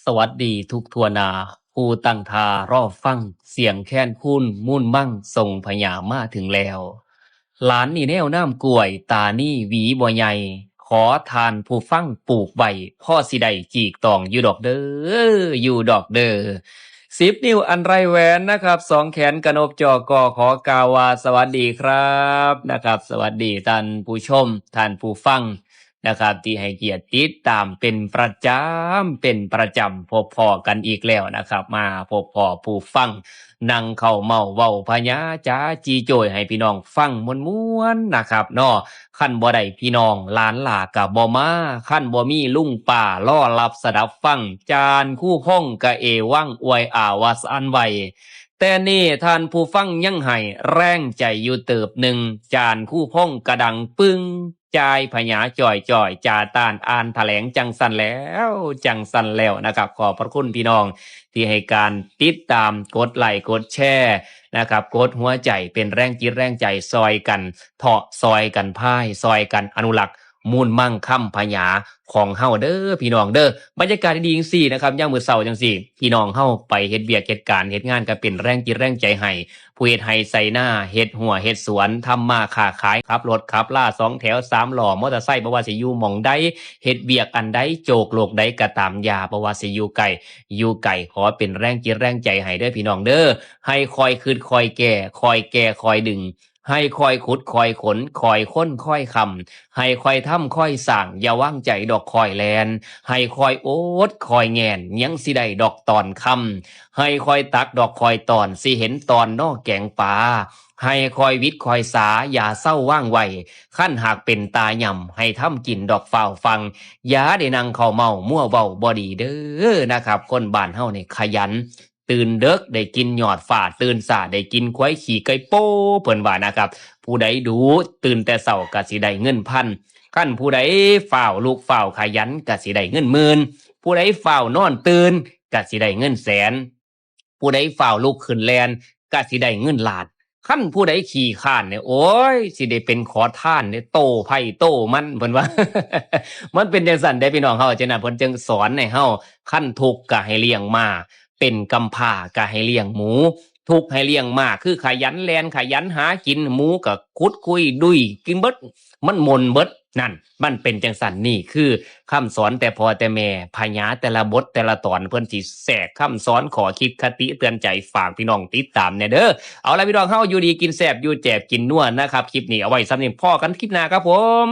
สวัสดีทุกทั่วหนาผู้ตั้งทารอฟังเสียงแค้นคุณมุ่นมั่งส่งพญามาถึงแล้ว หลานนี่แนวน้ำกล้วยตานี่หวีบ่ใหญ่ขอทานผู้ฟังปลูกใบพ่อสิได้จีกตองอยู่ดอกเด้ออยู่ดอกเด้อ10 นิ้วอันไรแหวนนะครับ2 แขนกระนบจอกอขอกล่าวว่าสวัสดีครับนะครับสวัสดีท่านผู้ชมท่านผู้ฟัง นะครับที่ให้เกียรติติดตามเป็นประจำพบพอกันอีกแล้วนะครับมาพบพอผู้ฟังนั่งเข้าเมาเว้าพญาจ้าจีโจยให้พี่น้องฟังม่วนๆนะครับเนาะขั้นบ่ได้พี่น้องหลานหลากับบ่มาขั้นบ่มีลุงป่าล่อรับสดับฟังจานคู่พ้องกะเอวังอวยอาวาสอันไวแต่นี่ท่านผู้ฟังยังให้แรงใจอยู่เติบหนึ่งจานคู่พ้องกระดังปึ้ง จายพญาจ่อยจาตานอ่านแถลงจังสันแล้วนะครับขอบพระคุณพี่น้องที่ให้การติดตามกดไลค์กดแชร์นะครับกดหัวใจเป็นแรงจิตแรงใจซอยกันเถาะซอยกันพ่ายซอยกันอนุรักษ์มูลมั่งค่ำพญาของเฮาเด้อพี่น้องเด้อบรรยากาศดีๆจังซี่นะครับย่ามมื้อเช้าจังซี่พี่น้องเฮาไปเฮ็ดเวียกเฮ็ดการเฮ็ดงานก็เป็นแรงจิตแรงใจให้ผู้เฮ็ดไร่ใส่นาเฮ็ดหัวเฮ็ดสวนทำมาค้าขายขับรถขับลา2 แถว3 ล้อมอเตอร์ไซค์บ่ว่าสิอยู่หม้องใดเฮ็ดเวียกอันใดโจกโลกใดก็ตามยาบ่ว่าสิอยู่ไกลขอเป็นแรงจิตแรงใจให้เด้อพี่น้องเด้อให้คอยคิดคอยแก้คอยดึงให้คอยขุดคอยขนคอยค้นคอยคำให้คอยทำคอยสร้างอย่าวางใจดอกคอยแลนให้คอยโอดคอยแงนยังสิได้ดอกตอนคำให้คอยตักดอกคอยตอนสิเห็นตอนนอกแกงปลาให้คอยวิทย์คอยสาอย่าเศร้าว่างไวขั้นหากเป็นตาย่ำให้ทำกินดอกฝ้าวฟังอย่าได้นั่งเข้าเมามั่วเว้าบ่ดีเด้อนะครับคนบ้านเฮานี่ขยันตื่นเด็กได้กินยอดฝาตื่นสาได้กินควายขี่ไก่โป้เพิ่นว่านะครับผู้ใดดูตื่นแต่เช้าก็สิได้เงินพันขั้นผู้ใดฝ้าวลูกฝ้าวขยันก็สิได้เงินหมื่นผู้ใดฝ้าวนอนตื่นก็สิได้เงินแสนผู้ใดฝ้าวลุกขึ้นแลนก็สิได้เงินล้านคันผู้ใดขี้คร้านเนี่ยโอ้ยสิได้เป็นขอทานเนี่ยโตไผโตมันเพิ่นว่า มันเป็นจังซั่นเด้พี่น้องเฮาฉะนั้นเพิ่นจึงสอนให้เฮาคันทุกข์ก็ให้เลี้ยงม้าเป็นกำพร้าก็ให้เลี้ยงหมูทุกข์ให้เลี้ยงม้าคือขยันแล่นขยันหากินหมูก็ขุดคุยดุยกินเบิดมันหม่นเบิดนั่นมันเป็นจังซั่นนี่คือคำสอนแต่พ่อแต่แม่พญาแต่ละบทแต่ละตอนเพิ่นสิแทรกคำสอนขอคิดคติเตือนใจฝากพี่น้องติดตามแน่เด้อ เอาล่ะพี่น้องเฮาอยู่ดีกินแซ่บอยู่แจบกินนัวนะครับคลิปนี้เอาไว้สำหรับพ่อกันคลิปหน้าครับผม